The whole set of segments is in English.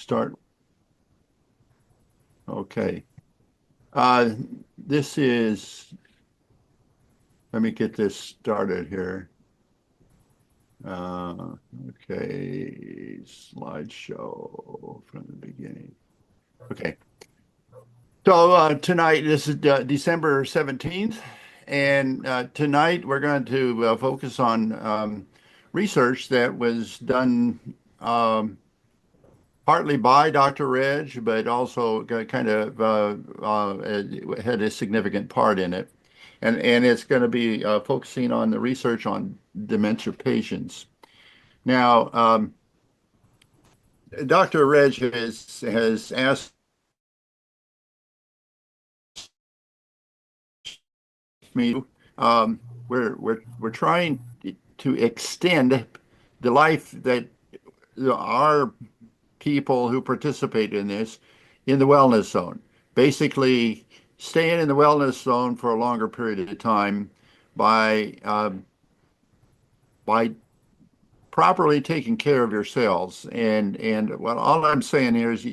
Start. Okay. Uh, this is, let me get this started here. Okay, slideshow from the beginning. Okay. So tonight, this is December 17th, and tonight we're going to focus on research that was done partly by Dr. Reg, but also kind of had a significant part in it. And it's going to be focusing on the research on dementia patients. Now, Dr. Reg has asked me, we're trying to extend the life that our people who participate in this in the wellness zone. Basically, staying in the wellness zone for a longer period of time by by properly taking care of yourselves. And well, all I'm saying here is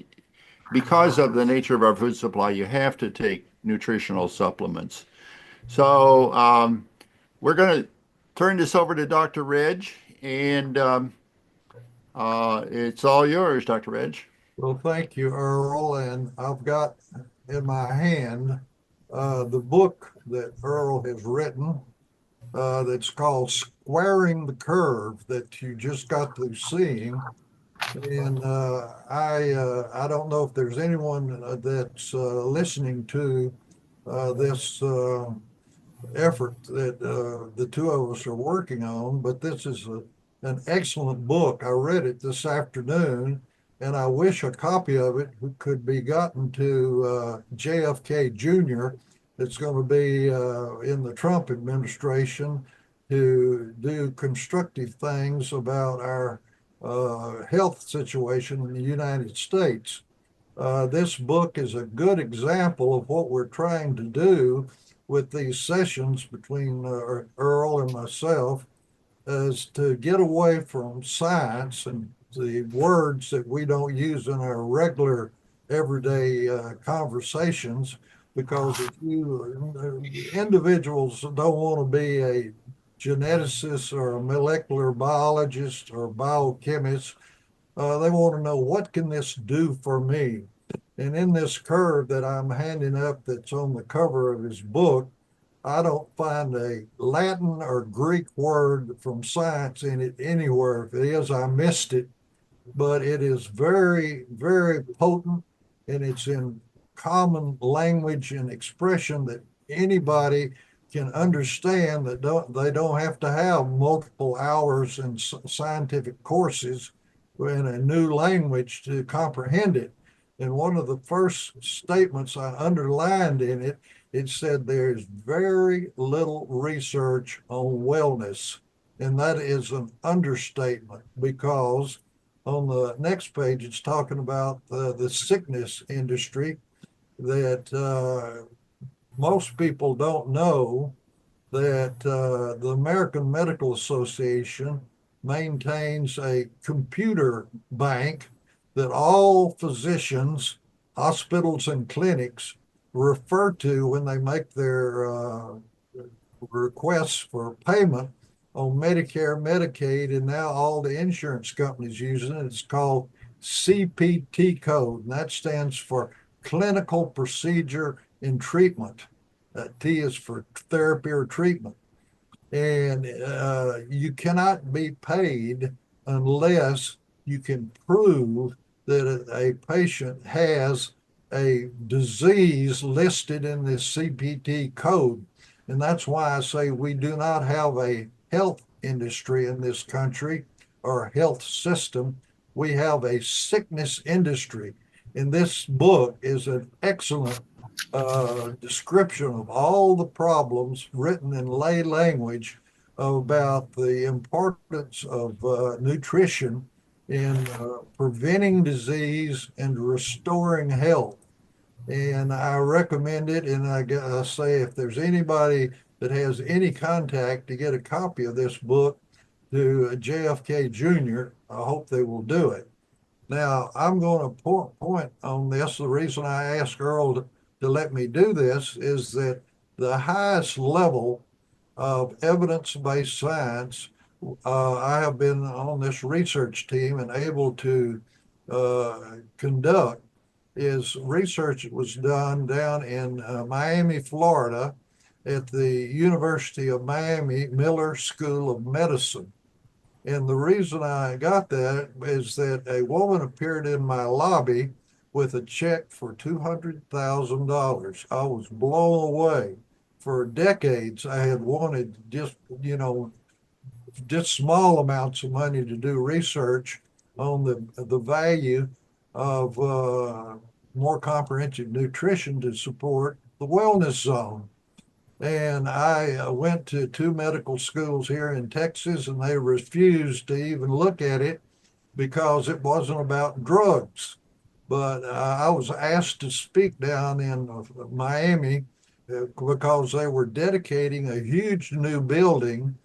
because of the nature of our food supply, you have to take nutritional supplements. So we're going to turn this over to Dr. Reg, and it's all yours, Dr. Reg. Well, thank you, Earl. And I've got in my hand the book that Earl has written that's called Squaring the Curve that you just got through seeing. And I don't know if there's anyone that's listening to this effort that the two of us are working on, but this is an excellent book. I read it this afternoon, and I wish a copy of it could be gotten to JFK Jr. It's going to be in the Trump administration to do constructive things about our health situation in the United States. This book is a good example of what we're trying to do with these sessions between Earl and myself is to get away from science and the words that we don't use in our regular everyday conversations. Because if you individuals don't want to be a geneticist or a molecular biologist or biochemist, they want to know what can this do for me? And in this curve that I'm handing up that's on the cover of his book, I don't find a Latin or Greek word from science in it anywhere. If it is, I missed it. But it is very, very potent, and it's in common language and expression that anybody can understand, that they don't have to have multiple hours in scientific courses in a new language to comprehend it. And one of the first statements I underlined in it, it said there's very little research on wellness. And that is an understatement, because on the next page, it's talking about the sickness industry, that most people don't know that the American Medical Association maintains a computer bank that all physicians, hospitals, and clinics refer to when they make their requests for payment on Medicare, Medicaid, and now all the insurance companies using it. It's called CPT code, and that stands for clinical procedure and treatment. T is for therapy or treatment. And you cannot be paid unless you can prove that a patient has a disease listed in this CPT code. And that's why I say we do not have a health industry in this country or a health system. We have a sickness industry. And this book is an excellent description of all the problems written in lay language about the importance of nutrition in preventing disease and restoring health. And I recommend it. And I say, if there's anybody that has any contact to get a copy of this book to JFK Jr., I hope they will do it. Now, I'm going to point on this. The reason I asked Earl to let me do this is that the highest level of evidence-based science, I have been on this research team and able to conduct is research that was done down in Miami, Florida, at the University of Miami Miller School of Medicine. And the reason I got that is that a woman appeared in my lobby with a check for $200,000. I was blown away. For decades, I had wanted just small amounts of money to do research on the value of more comprehensive nutrition to support the wellness zone. And I went to two medical schools here in Texas, and they refused to even look at it because it wasn't about drugs. But I was asked to speak down in Miami because they were dedicating a huge new building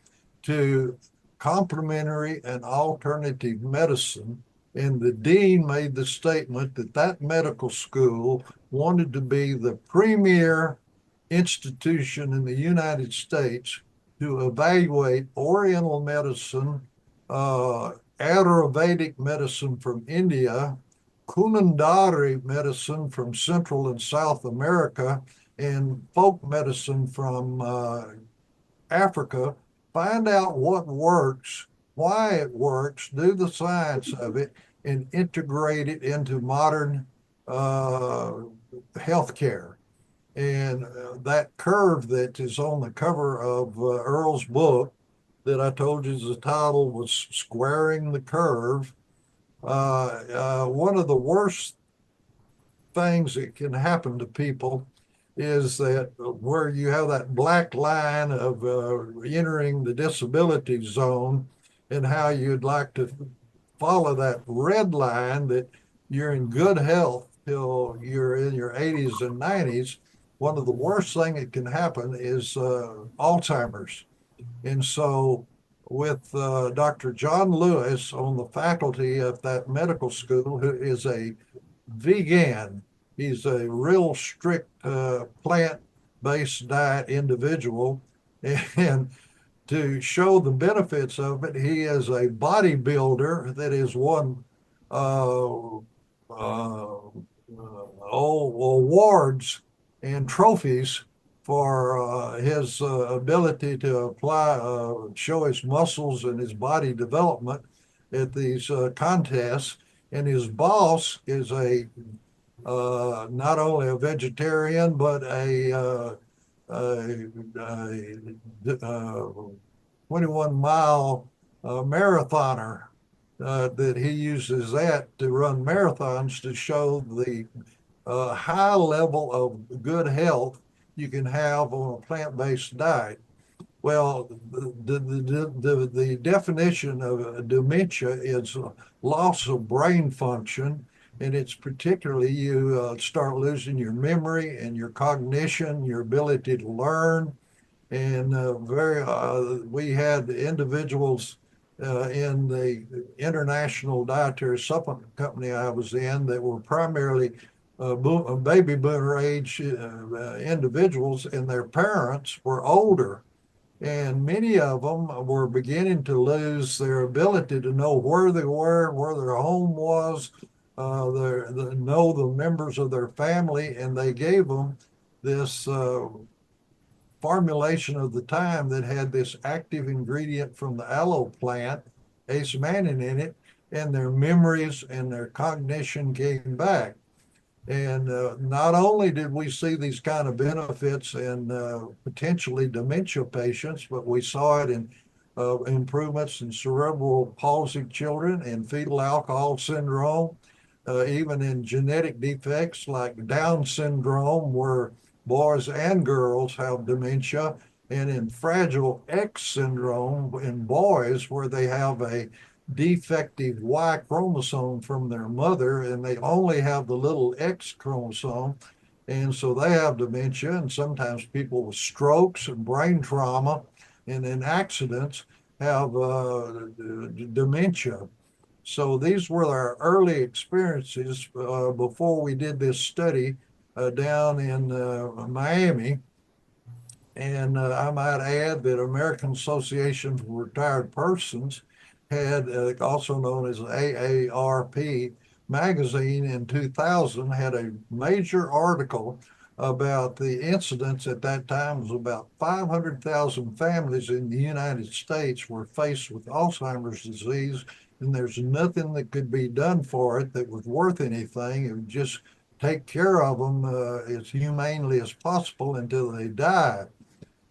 to complementary and alternative medicine. And the dean made the statement that that medical school wanted to be the premier institution in the United States to evaluate Oriental medicine, Ayurvedic medicine from India, Kunandari medicine from Central and South America, and folk medicine from Africa. Find out what works, why it works, do the science of it, and integrate it into modern uh, healthcare. And that curve that is on the cover of Earl's book that I told you the title was Squaring the Curve. One of the worst things that can happen to people is that where you have that black line of entering the disability zone and how you'd like to follow that red line that you're in good health till you're in your 80s and 90s. One of the worst thing that can happen is Alzheimer's. And so with Dr. John Lewis on the faculty of that medical school, who is a vegan, he's a real strict plant-based diet individual. And to show the benefits of it, he is a bodybuilder that has won uh, awards and trophies for his ability to apply, show his muscles and his body development at these contests. And his boss is a not only a vegetarian but a 21-mile marathoner that he uses that to run marathons to show the high level of good health you can have on a plant-based diet. Well, the definition of dementia is loss of brain function, and it's particularly you start losing your memory and your cognition, your ability to learn, and we had individuals in the international dietary supplement company I was in that were primarily baby boomer age individuals, and their parents were older. And many of them were beginning to lose their ability to know where they were, where their home was, know the members of their family, and they gave them this formulation of the time that had this active ingredient from the aloe plant, acemannan, in it, and their memories and their cognition came back. And not only did we see these kind of benefits in potentially dementia patients, but we saw it in improvements in cerebral palsy children and fetal alcohol syndrome, even in genetic defects like Down syndrome, where boys and girls have dementia, and in Fragile X syndrome in boys, where they have a defective Y chromosome from their mother and they only have the little X chromosome. And so they have dementia, and sometimes people with strokes and brain trauma and in accidents have dementia. So these were our early experiences before we did this study down in Miami. And I might add that American Association for Retired Persons had, also known as AARP magazine in 2000, had a major article about the incidence at that time. Was about 500,000 families in the United States were faced with Alzheimer's disease, and there's nothing that could be done for it that was worth anything. It would just take care of them as humanely as possible until they die.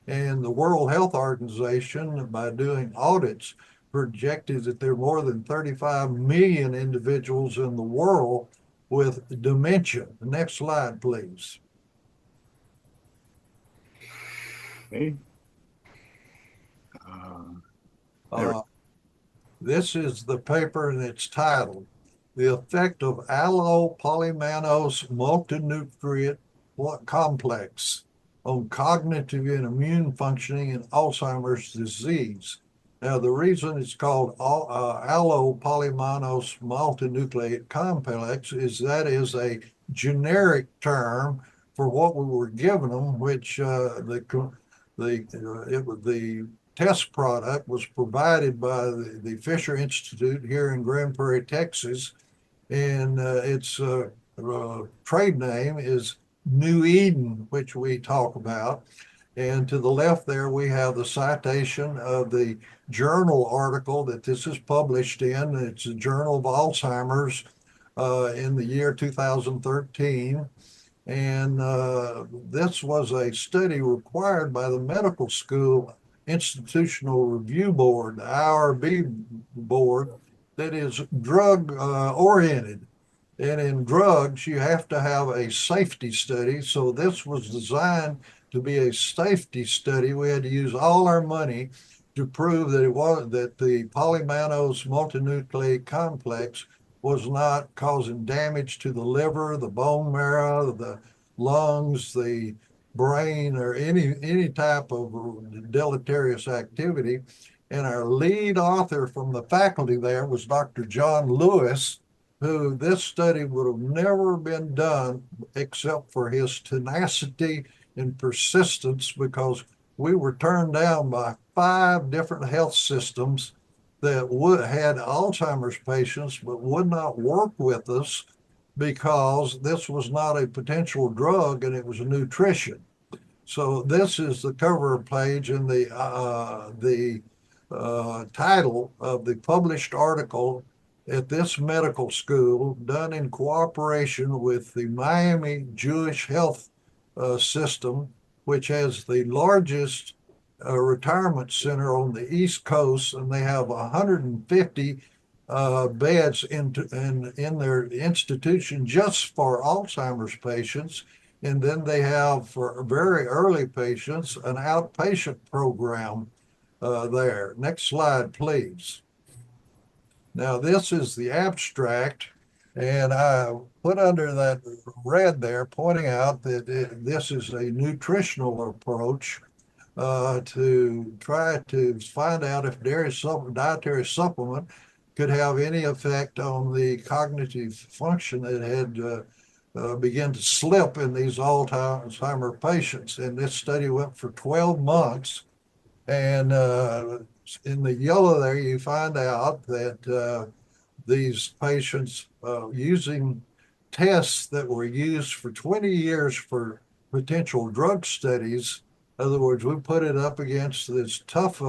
And the World Health Organization, by doing audits, projected that there are more than 35 million individuals in the world with dementia. Next slide, please. Okay. Uh, there. Uh, this is the paper and it's titled, The Effect of Allopolymannose Multinutrient Complex on Cognitive and Immune Functioning in Alzheimer's Disease. Now, the reason it's called allopolymannose multinucleate complex is that is a generic term for what we were giving them, which the test product was provided by the Fisher Institute here in Grand Prairie, Texas, and its trade name is New Eden, which we talk about. And to the left there, we have the citation of the journal article that this is published in. It's a Journal of Alzheimer's in the year 2013. And this was a study required by the medical school institutional review board, the IRB board, that is drug oriented. And in drugs, you have to have a safety study. So this was designed to be a safety study. We had to use all our money to prove that the polymannose multinucleate complex was not causing damage to the liver, the bone marrow, the lungs, the brain, or any type of deleterious activity. And our lead author from the faculty there was Dr. John Lewis, who this study would have never been done except for his tenacity and persistence, because we were turned down by 5 different health systems that had Alzheimer's patients but would not work with us because this was not a potential drug and it was a nutrition. So this is the cover page and the title of the published article at this medical school, done in cooperation with the Miami Jewish Health System, which has the largest retirement center on the East Coast, and they have 150 beds in their institution just for Alzheimer's patients. And then they have, for very early patients, an outpatient program there. Next slide, please. Now, this is the abstract, and I put under that red there, pointing out that this is a nutritional approach to try to find out if dietary supplement could have any effect on the cognitive function that had begun to slip in these Alzheimer's patients. And this study went for 12 months. And in the yellow there, you find out that these patients using tests that were used for 20 years for potential drug studies. In other words, we put it up against this tough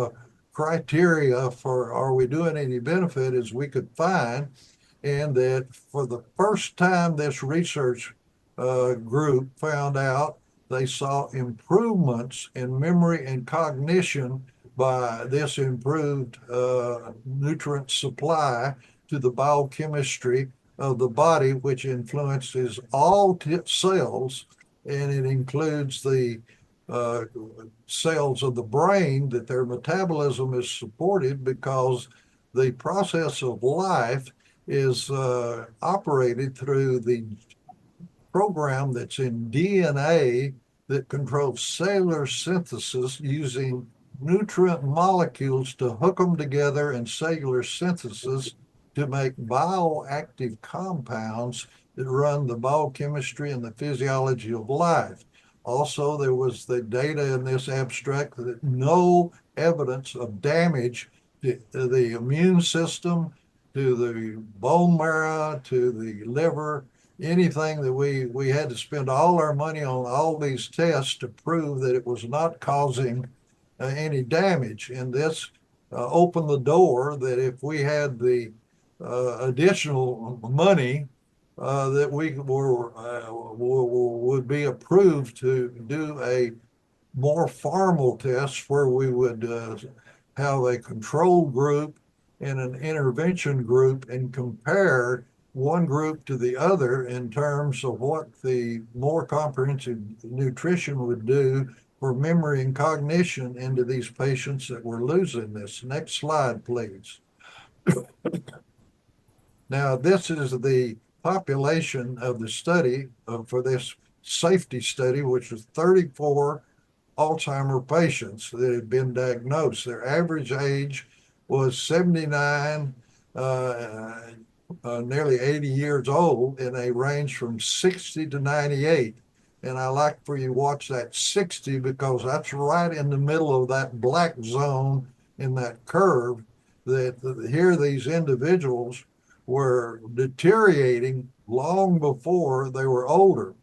criteria for are we doing any benefit as we could find. And that for the first time, this research group found out they saw improvements in memory and cognition by this improved nutrient supply to the biochemistry of the body, which influences all cells, and it includes the cells of the brain, that their metabolism is supported because the process of life is operated through the program that's in DNA that controls cellular synthesis using nutrient molecules to hook them together in cellular synthesis to make bioactive compounds that run the biochemistry and the physiology of life. Also, there was the data in this abstract that no evidence of damage to the immune system, to the bone marrow, to the liver, anything that we had to spend all our money on all these tests to prove that it was not causing any damage. And this opened the door that if we had the additional money that would be approved to do a more formal test where we would have a control group and an intervention group and compare one group to the other in terms of what the more comprehensive nutrition would do for memory and cognition into these patients that were losing this. Next slide, please. Now, this is the population of the study for this safety study, which was 34 Alzheimer patients that had been diagnosed. Their average age was 79, nearly 80 years old, and they range from 60 to 98. And I like for you to watch that 60 because that's right in the middle of that black zone in that curve that here these individuals were deteriorating long before they were older.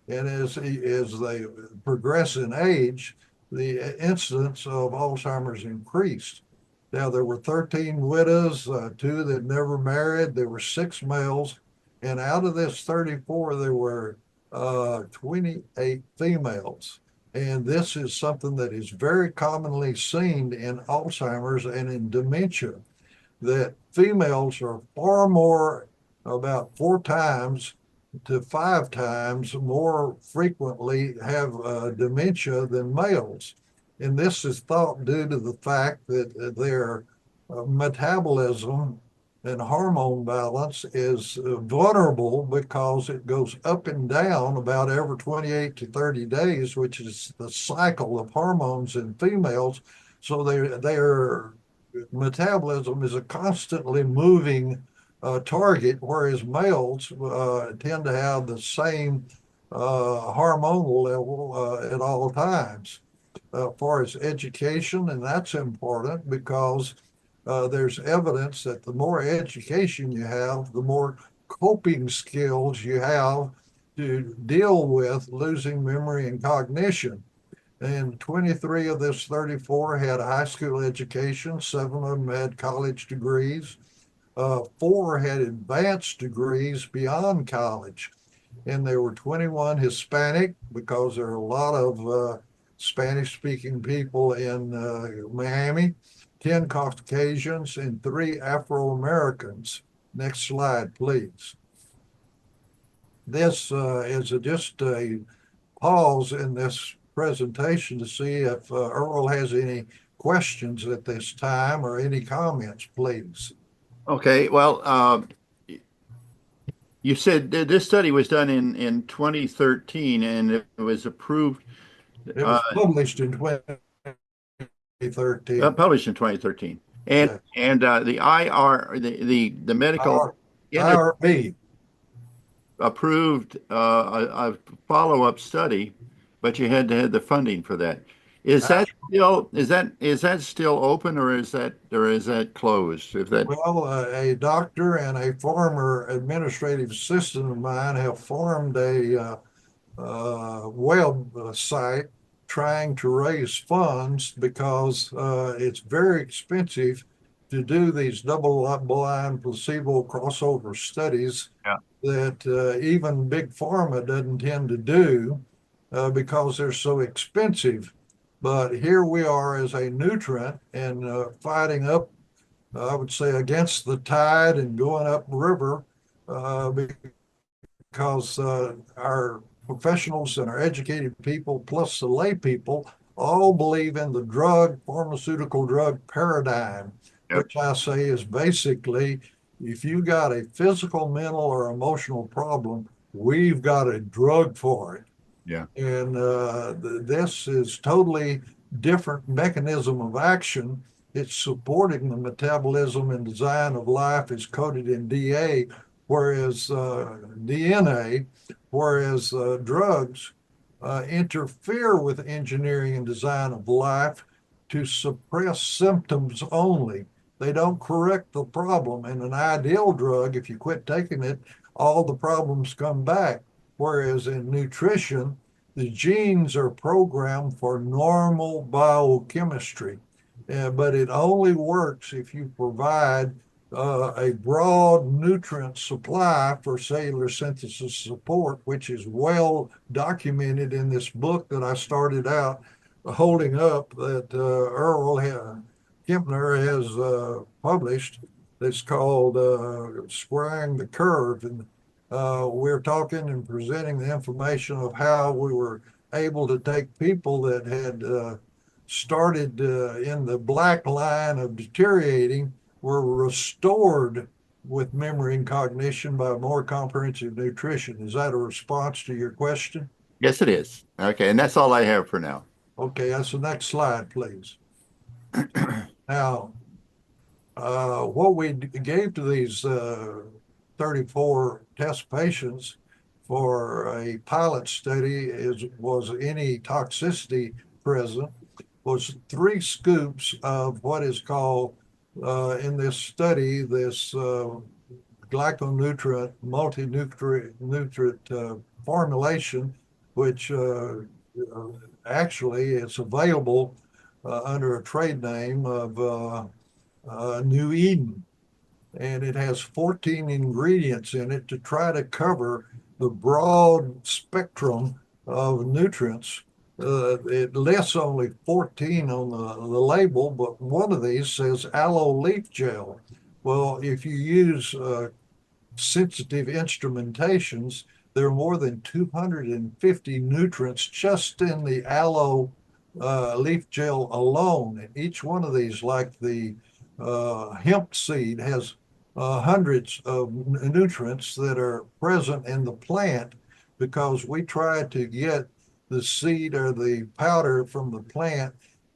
And as they progress in age, the incidence of Alzheimer's increased. Now, there were 13 widows, two that never married. There were 6 males. And out of this 34, there were 28 females. And this is something that is very commonly seen in Alzheimer's and in dementia, that females are far more, about 4 times to 5 times more frequently have dementia than males. And this is thought due to the fact that their metabolism and hormone balance is vulnerable because it goes up and down about every 28 to 30 days, which is the cycle of hormones in females. So their metabolism is a constantly moving target, whereas males tend to have the same hormonal level at all times. Far as education, and that's important because there's evidence that the more education you have, the more coping skills you have to deal with losing memory and cognition. And 23 of this 34 had a high school education, 7 of them had college degrees, 4 had advanced degrees beyond college. And there were 21 Hispanic because there are a lot of Spanish speaking people in Miami, 10 Caucasians, and 3 Afro Americans. Next slide, please. This is just a pause in this presentation to see if Earl has any questions at this time or any comments, please. Okay, well, you said this study was done in 2013 and it was approved, It was published in 2013. published in 2013. And Yeah. and the the medical IRB. approved a follow-up study, but you had to have the funding for that. Is that still open or is that closed? If that Well, a doctor and a former administrative assistant of mine have formed a web site trying to raise funds because it's very expensive to do these double-blind placebo crossover studies Yeah. that even big pharma doesn't tend to do because they're so expensive. But here we are as a nutrient and fighting up, I would say, against the tide and going up river because our professionals and our educated people, plus the lay people, all believe in the pharmaceutical drug paradigm, Yep. which I say is basically if you got a physical, mental, or emotional problem, we've got a drug for it. Yeah. And this is totally different mechanism of action. it's supporting the metabolism and design of life is coded in DA, whereas DNA, whereas drugs interfere with engineering and design of life to suppress symptoms only. They don't correct the problem. And an ideal drug, if you quit taking it, all the problems come back. Whereas in nutrition, the genes are programmed for normal biochemistry, but it only works if you provide a broad nutrient supply for cellular synthesis support, which is well documented in this book that I started out holding up that Earl Kemper has published. It's called Squaring the Curve. And we're talking and presenting the information of how we were able to take people that had started in the black line of deteriorating, were restored with memory and cognition by more comprehensive nutrition. Is that a response to your question? Yes, it is. Okay, and that's all I have for now. Okay, that's the next slide, please. Now, what we gave to these 34 test patients for a pilot study was any toxicity present, was 3 scoops of what is called in this study, this glyconutrient, multi-nutrient formulation, which actually it's available under a trade name of New Eden. And it has 14 ingredients in it to try to cover the broad spectrum of nutrients. It lists only 14 on the label, but one of these says aloe leaf gel. Well, if you use sensitive instrumentations, there are more than 250 nutrients just in the aloe leaf gel alone. And each one of these, like the hemp seed, has hundreds of nutrients that are present in the plant, because we try to get the seed or the powder from the plant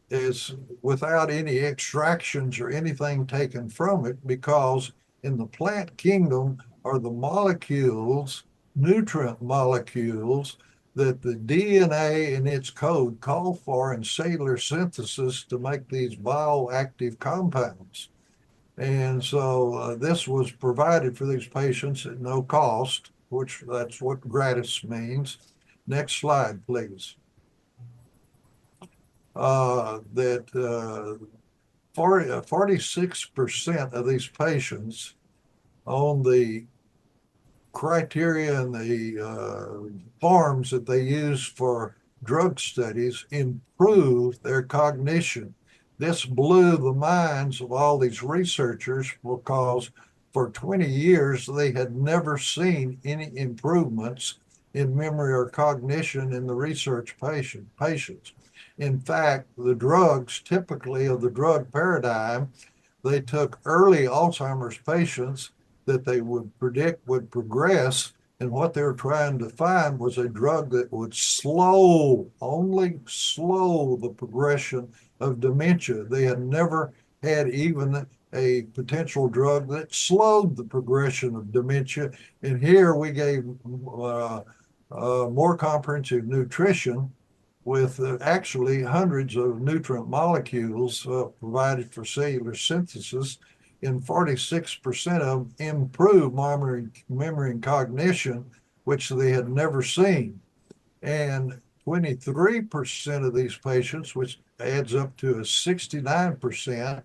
is without any extractions or anything taken from it, because in the plant kingdom are the molecules, nutrient molecules, that the DNA in its code call for in cellular synthesis to make these bioactive compounds. And so this was provided for these patients at no cost, which that's what gratis means. Next slide, please. That 46% of these patients on the criteria and the forms that they use for drug studies improve their cognition. This blew the minds of all these researchers, because for 20 years they had never seen any improvements in memory or cognition in the research patients. In fact, the drugs, typically of the drug paradigm, they took early Alzheimer's patients that they would predict would progress, and what they were trying to find was a drug that would only slow the progression of dementia. They had never had even a potential drug that slowed the progression of dementia. And here we gave more comprehensive nutrition with actually hundreds of nutrient molecules provided for cellular synthesis, and 46% of them improved memory and cognition, which they had never seen. And 23% of these patients, which adds up to a 69%,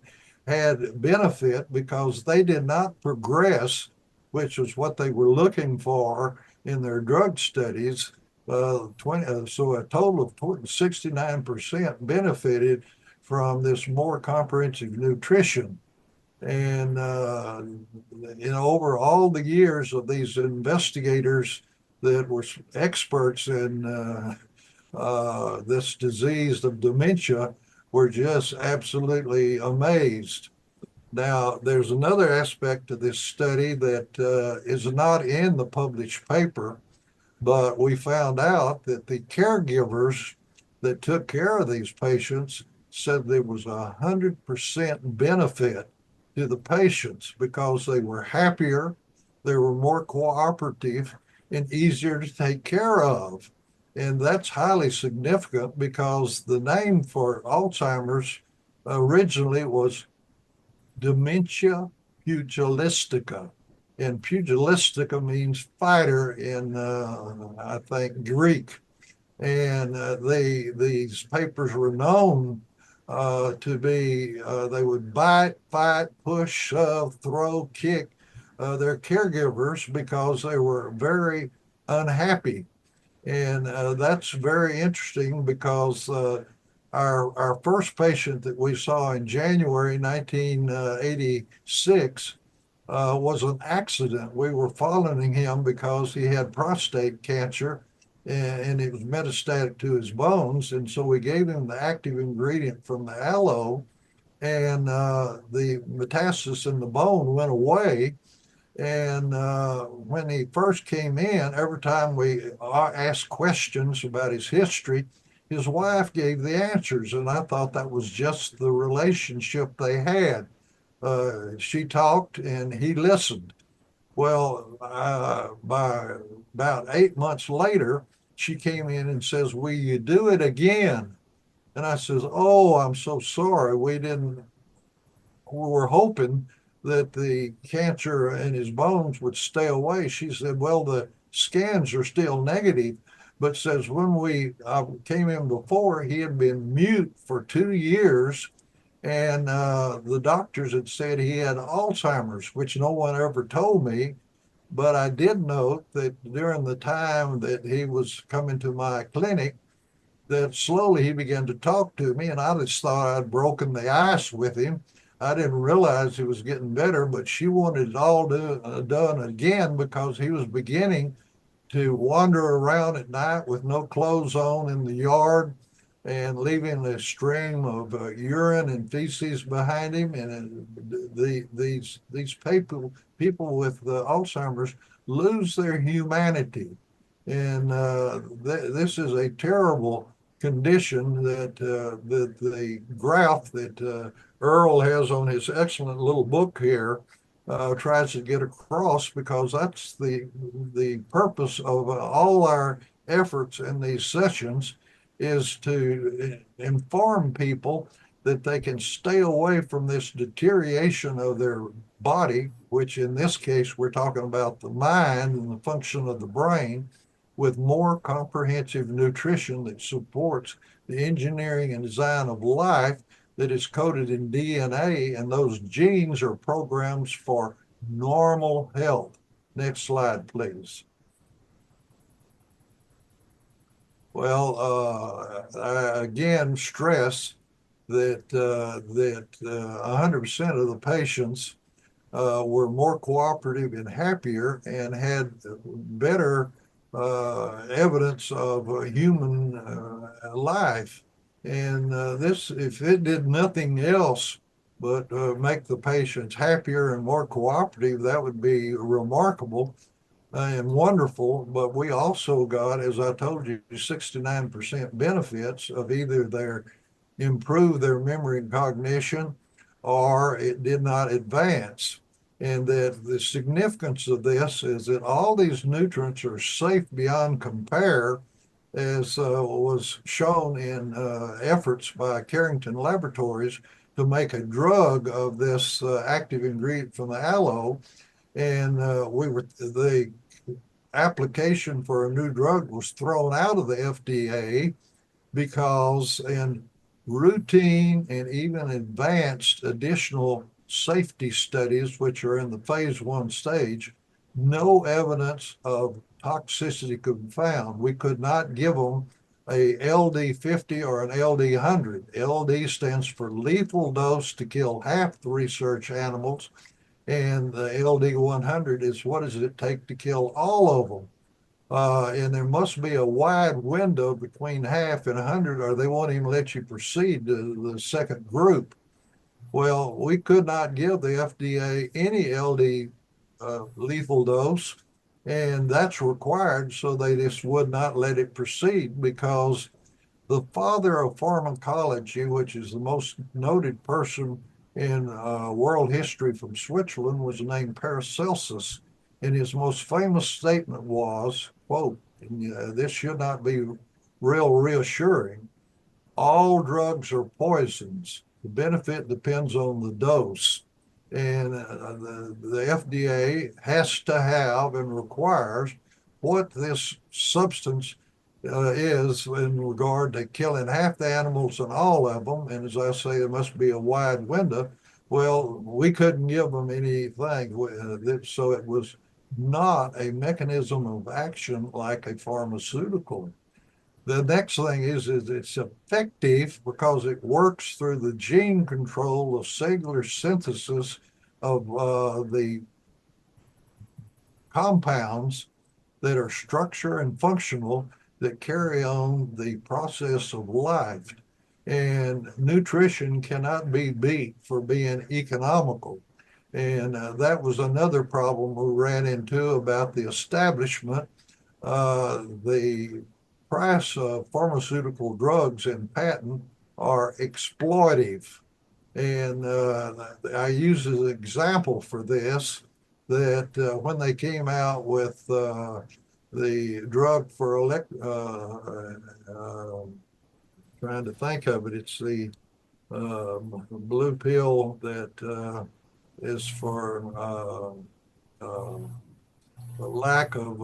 had benefit because they did not progress, which is what they were looking for in their drug studies. So a total of 69% benefited from this more comprehensive nutrition. And over all the years of these investigators that were experts in this disease of dementia, were just absolutely amazed. Now, there's another aspect to this study that is not in the published paper, but we found out that the caregivers that took care of these patients said there was 100% benefit to the patients because they were happier, they were more cooperative, and easier to take care of. And that's highly significant because the name for Alzheimer's originally was dementia pugilistica. And pugilistica means fighter in, I think, Greek. And these papers were known to be, they would bite, fight, push, shove, throw, kick their caregivers because they were very unhappy. And that's very interesting because our first patient that we saw in January 1986 was an accident. We were following him because he had prostate cancer and it was metastatic to his bones. And so we gave him the active ingredient from the aloe, and the metastasis in the bone went away. And when he first came in, every time we asked questions about his history, his wife gave the answers. And I thought that was just the relationship they had. She talked and he listened. Well, by about 8 months later, she came in and says, "Will you do it again?" And I says, "Oh, I'm so sorry. We were hoping that the cancer in his bones would stay away." She said, "Well, the scans are still negative," but says when I came in before, he had been mute for 2 years, and the doctors had said he had Alzheimer's, which no one ever told me. But I did note that during the time that he was coming to my clinic, that slowly he began to talk to me, and I just thought I'd broken the ice with him. I didn't realize he was getting better, but she wanted it all done again because he was beginning to wander around at night with no clothes on in the yard and leaving a stream of urine and feces behind him. And these people with Alzheimer's lose their humanity, and this is a terrible condition that the graph that Earl has on his excellent little book here tries to get across, because that's the purpose of all our efforts in these sessions, is to inform people that they can stay away from this deterioration of their body, which in this case we're talking about the mind and the function of the brain, with more comprehensive nutrition that supports the engineering and design of life that is coded in DNA, and those genes are programs for normal health. Next slide, please. Well, I again stress that 100% of the patients were more cooperative and happier and had better evidence of human life. And this, if it did nothing else but make the patients happier and more cooperative, that would be remarkable and wonderful. But we also got, as I told you, 69% benefits of either their improve their memory and cognition, or it did not advance. And that the significance of this is that all these nutrients are safe beyond compare, as was shown in efforts by Carrington Laboratories to make a drug of this active ingredient from the aloe. And the application for a new drug was thrown out of the FDA because in routine and even advanced additional safety studies, which are in the phase 1 stage, no evidence of toxicity could be found. We could not give them a LD50 or an LD100. LD stands for lethal dose to kill half the research animals, and the LD100 is what does it take to kill all of them. And there must be a wide window between half and 100, or they won't even let you proceed to the second group. Well, we could not give the FDA any LD lethal dose, and that's required, so they just would not let it proceed because The father of pharmacology, which is the most noted person in world history from Switzerland, was named Paracelsus. And his most famous statement was, quote, this should not be real reassuring, all drugs are poisons. The benefit depends on the dose. And the FDA has to have and requires what this substance is in regard to killing half the animals and all of them. And as I say, there must be a wide window. Well, we couldn't give them anything. So it was not a mechanism of action like a pharmaceutical. The next thing is it's effective because it works through the gene control of cellular synthesis of the compounds that are structure and functional that carry on the process of life. And nutrition cannot be beat for being economical. And that was another problem we ran into about the establishment. The price of pharmaceutical drugs and patent are exploitive. And I use as an example for this that when they came out with the drug for trying to think of it, it's the blue pill that is for the lack of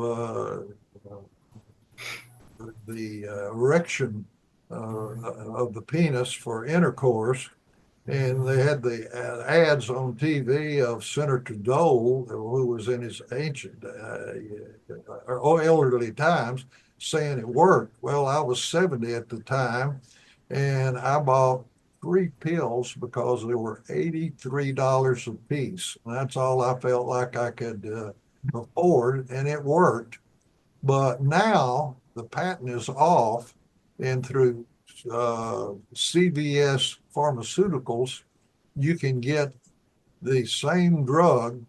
the erection of the penis for intercourse. And they had the ads on TV of Senator Dole, who was in his ancient or elderly times, saying it worked. Well, I was 70 at the time, and I bought 3 pills because they were $83 a piece. And that's all I felt like I could afford, and it worked. But now the patent is off, and through CVS Pharmaceuticals, you can get the same drug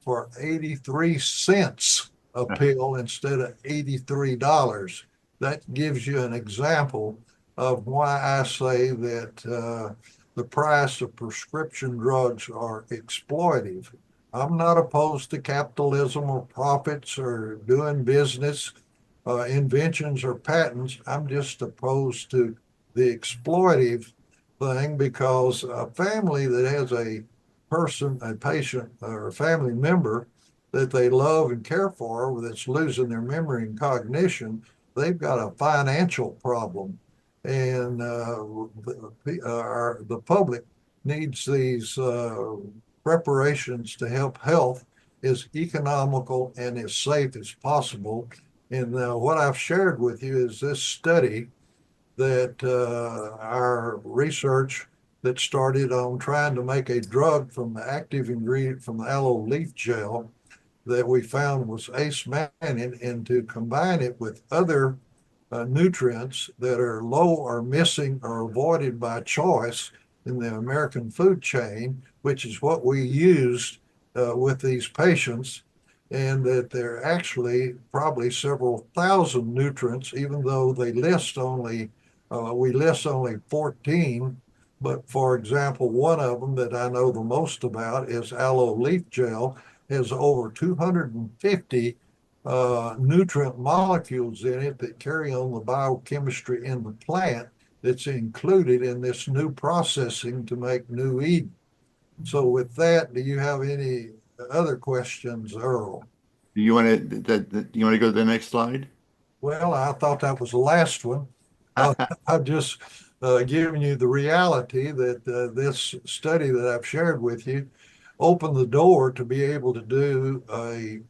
for 83 cents a pill instead of $83. That gives you an example of why I say that the price of prescription drugs are exploitive. I'm not opposed to capitalism or profits or doing business, inventions or patents. I'm just opposed to the exploitive thing because a family that has a person, a patient, or a family member that they love and care for that's losing their memory and cognition, they've got a financial problem. And the public needs these preparations to help health as economical and as safe as possible. And what I've shared with you is this study that our research that started on trying to make a drug from the active ingredient from the aloe leaf gel that we found was ace mannan, and to combine it with other nutrients that are low or missing or avoided by choice in the American food chain, which is what we used with these patients, and that there are actually probably several thousand nutrients, even though they list only we list only 14. But for example, one of them that I know the most about is aloe leaf gel, has over 250 nutrient molecules in it that carry on the biochemistry in the plant that's included in this new processing to make new Eden. So with that, do you have any other questions, Earl? Do you want you want to go to the next slide? Well, I thought that was the last one. I've just given you the reality that this study that I've shared with you opened the door to be able to do a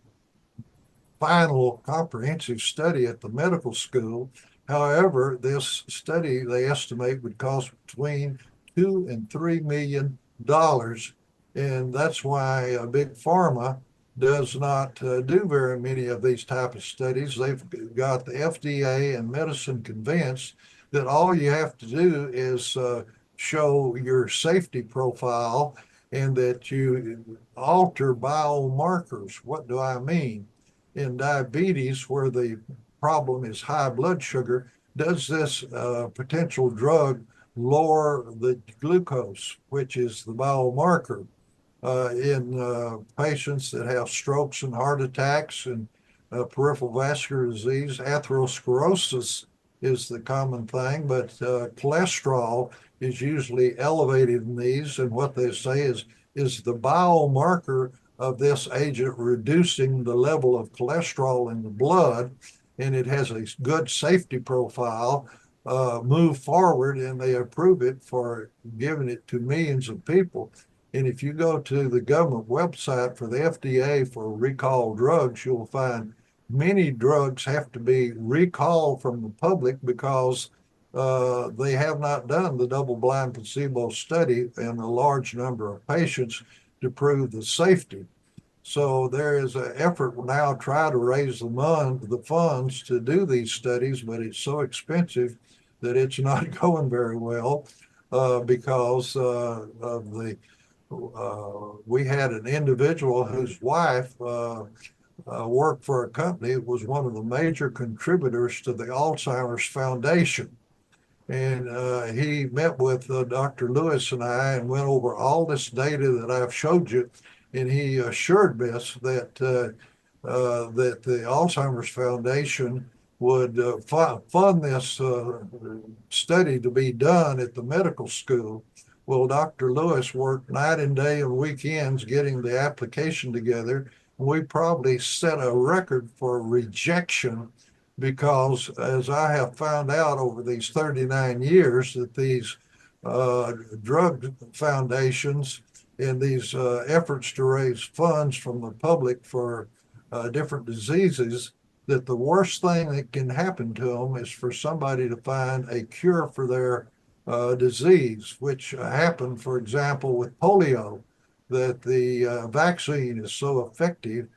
final comprehensive study at the medical school. However, this study they estimate would cost between $2 and $3 million, and that's why big pharma does not do very many of these type of studies. They've got the FDA and medicine convinced that all you have to do is show your safety profile and that you alter biomarkers. What do I mean? In diabetes, where the problem is high blood sugar, does this potential drug lower the glucose, which is the biomarker in patients that have strokes and heart attacks and peripheral vascular disease. Atherosclerosis is the common thing, but cholesterol is usually elevated in these. And what they say is the biomarker of this agent reducing the level of cholesterol in the blood, and it has a good safety profile. Move forward, and they approve it for giving it to millions of people. And if you go to the government website for the FDA for recalled drugs, you'll find many drugs have to be recalled from the public because they have not done the double-blind placebo study in a large number of patients to prove the safety. So there is an effort now to try to raise the funds to do these studies, but it's so expensive that it's not going very well because of the we had an individual whose wife worked for a company that was one of the major contributors to the Alzheimer's Foundation. And he met with Dr. Lewis and I and went over all this data that I've showed you. And he assured us that the Alzheimer's Foundation would fund this study to be done at the medical school. Well, Dr. Lewis worked night and day and weekends getting the application together. We probably set a record for rejection because, as I have found out over these 39 years, that these drug foundations and these efforts to raise funds from the public for different diseases, that the worst thing that can happen to them is for somebody to find a cure for their disease, which happened, for example, with polio, that the vaccine is so effective.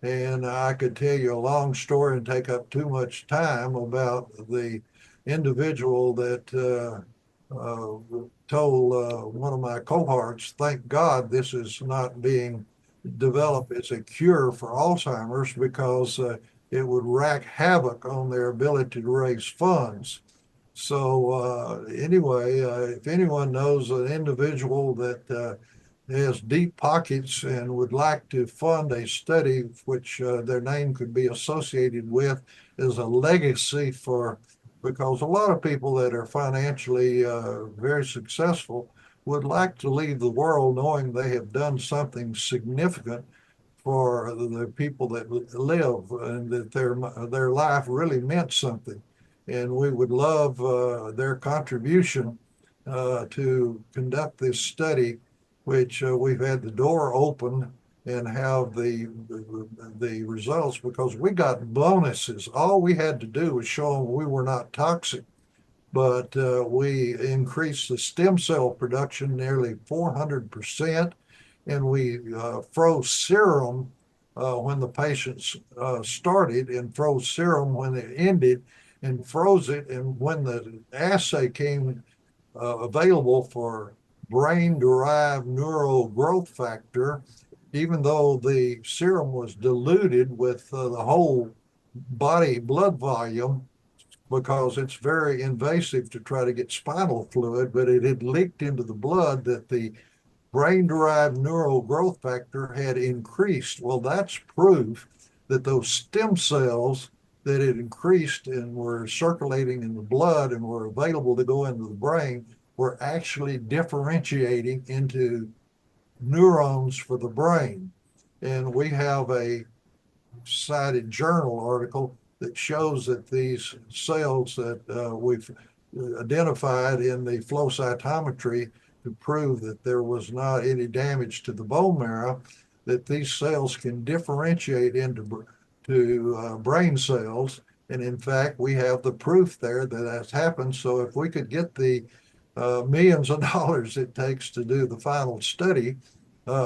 And I could tell you a long story and take up too much time about the individual that told one of my cohorts, thank God this is not being developed as a cure for Alzheimer's because it would wreak havoc on their ability to raise funds. So anyway, if anyone knows an individual that has deep pockets and would like to fund a study which their name could be associated with as a legacy for, because a lot of people that are financially very successful would like to leave the world knowing they have done something significant for the people that live and that their life really meant something. And we would love their contribution to conduct this study, which we've had the door open and have the results because we got bonuses. All we had to do was show them we were not toxic, but we increased the stem cell production nearly 400%, and we froze serum when the patients started and froze serum when it ended and froze it. And when the assay came available for brain-derived neural growth factor, even though the serum was diluted with the whole body blood volume, because it's very invasive to try to get spinal fluid, but it had leaked into the blood that the brain-derived neural growth factor had increased. Well, that's proof that those stem cells that had increased and were circulating in the blood and were available to go into the brain were actually differentiating into neurons for the brain. And we have a cited journal article that shows that these cells that we've identified in the flow cytometry to prove that there was not any damage to the bone marrow, that these cells can differentiate into brain cells. And in fact, we have the proof there that that's happened. So if we could get the millions of dollars it takes to do the final study,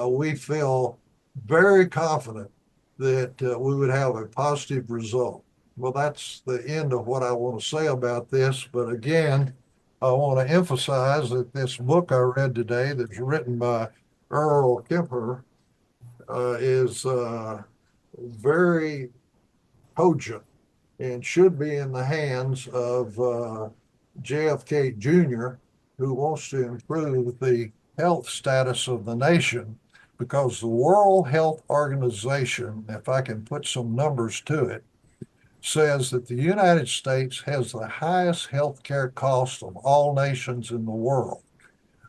we feel very confident that we would have a positive result. Well, that's the end of what I want to say about this. But again, I want to emphasize that this book I read today that's written by Earl Kemper is very cogent and should be in the hands of JFK Jr., who wants to improve the health status of the nation, because the World Health Organization, if I can put some numbers to it, says that the United States has the highest healthcare cost of all nations in the world.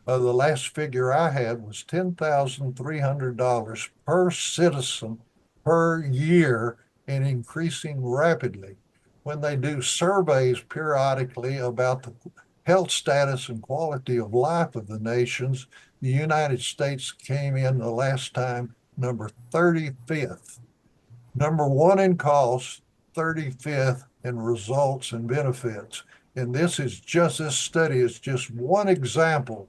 The last figure I had was $10,300 per citizen per year and increasing rapidly. When they do surveys periodically about the health status and quality of life of the nations, the United States came in the last time number 35th. Number one in cost, 35th in results and benefits. And this study is just one example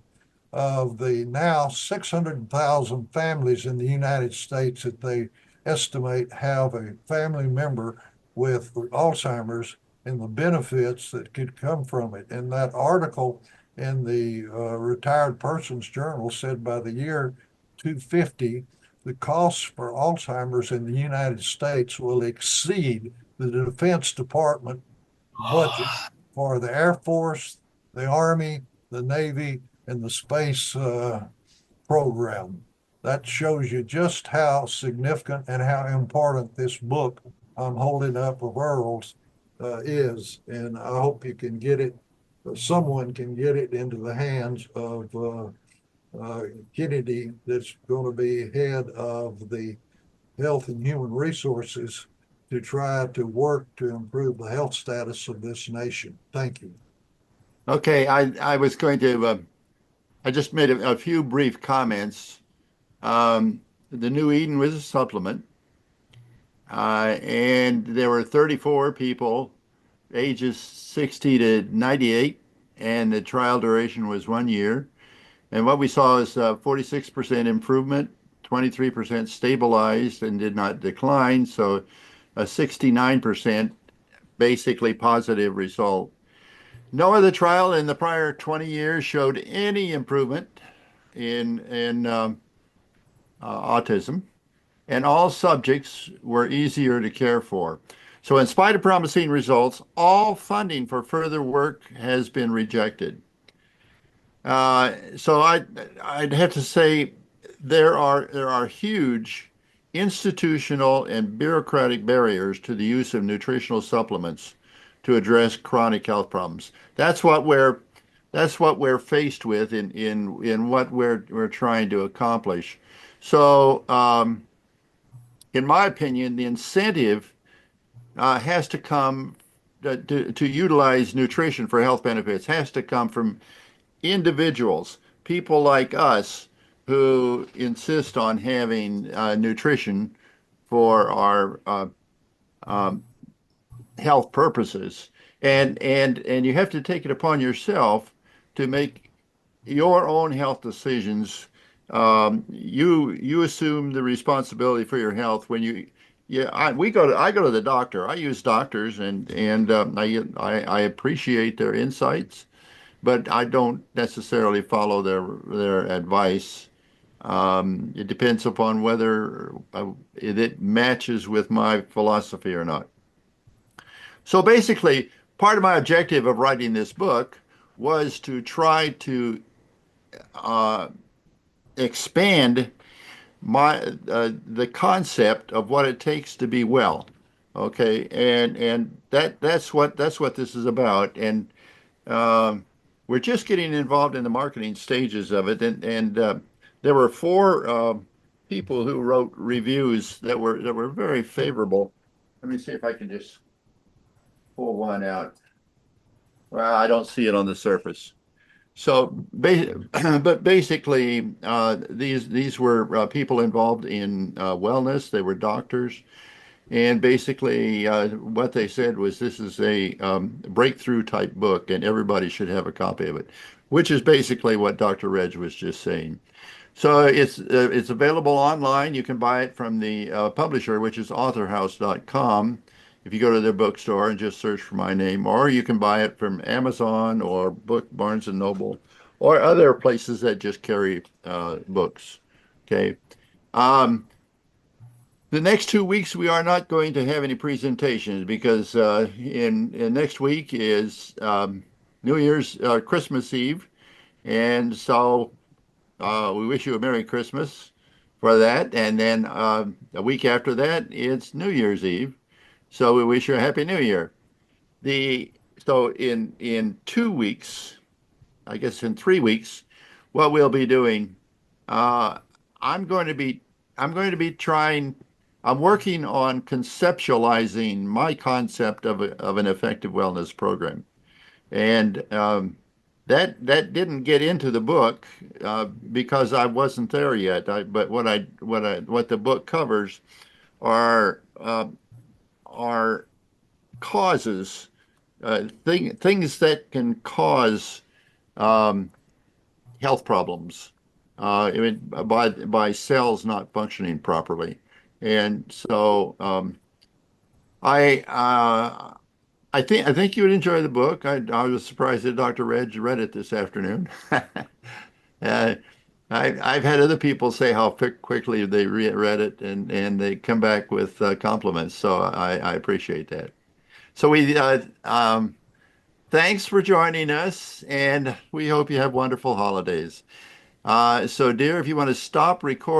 of the now 600,000 families in the United States that they estimate have a family member with Alzheimer's and the benefits that could come from it. And that article in the Retired Persons Journal said by the year 250, the costs for Alzheimer's in the United States will exceed the Defense Department budget for the Air Force, the Army, the Navy, and the space program. That shows you just how significant and how important this book I'm holding up of Earl's is. And I hope you can get it, someone can get it into the hands of Kennedy, that's going to be head of the Health and Human Resources, to try to work to improve the health status of this nation. Thank you. Okay, I was going to I just made a few brief comments. The New Eden was a supplement, and there were 34 people, ages 60 to 98, and the trial duration was 1 year. And what we saw is 46% improvement, 23% stabilized and did not decline. So a 69% basically positive result. No other trial in the prior 20 years showed any improvement in autism, and all subjects were easier to care for. So, in spite of promising results, all funding for further work has been rejected. I'd have to say there are huge institutional and bureaucratic barriers to the use of nutritional supplements to address chronic health problems. That's what we're faced with in what we're trying to accomplish. So, in my opinion, the incentive has to come to utilize nutrition for health benefits has to come from individuals, people like us who insist on having nutrition for our um, health purposes, and you have to take it upon yourself to make your own health decisions. You assume the responsibility for your health when you. Yeah, I go to the doctor. I use doctors, and I appreciate their insights, but I don't necessarily follow their advice. It depends upon whether it matches with my philosophy or not. So basically, part of my objective of writing this book was to try to uh, expand the concept of what it takes to be well. Okay, and that's what this is about. And Um, we're just getting involved in the marketing stages of it, and there were four people who wrote reviews that were very favorable. Let me see if I can just pull one out. Well, I don't see it on the surface. But basically, these were people involved in wellness. They were doctors, and basically, what they said was this is a breakthrough type book, and everybody should have a copy of it, which is basically what Dr. Reg was just saying. So it's available online. You can buy it from the publisher, which is authorhouse.com. If you go to their bookstore and just search for my name, or you can buy it from Amazon or Book Barnes and Noble, or other places that just carry books. Okay. Um, The next 2 weeks we are not going to have any presentations because in next week is New Year's Christmas Eve, and so we wish you a Merry Christmas for that. And then a week after that it's New Year's Eve, so we wish you a Happy New Year. The so in 2 weeks, I guess in 3 weeks, what we'll be doing, uh, I'm going to be I'm going to be trying. I'm working on conceptualizing my concept of an effective wellness program, and that didn't get into the book because I wasn't there yet. But what the book covers are are causes, things that can cause um, health problems, I mean, by cells not functioning properly. And so I I think you would enjoy the book. I was surprised that Dr. Reg read it this afternoon. uh, I've had other people say how quickly they read it, and they come back with compliments. So I appreciate that. So thanks for joining us, and we hope you have wonderful holidays. So, dear, if you want to stop recording.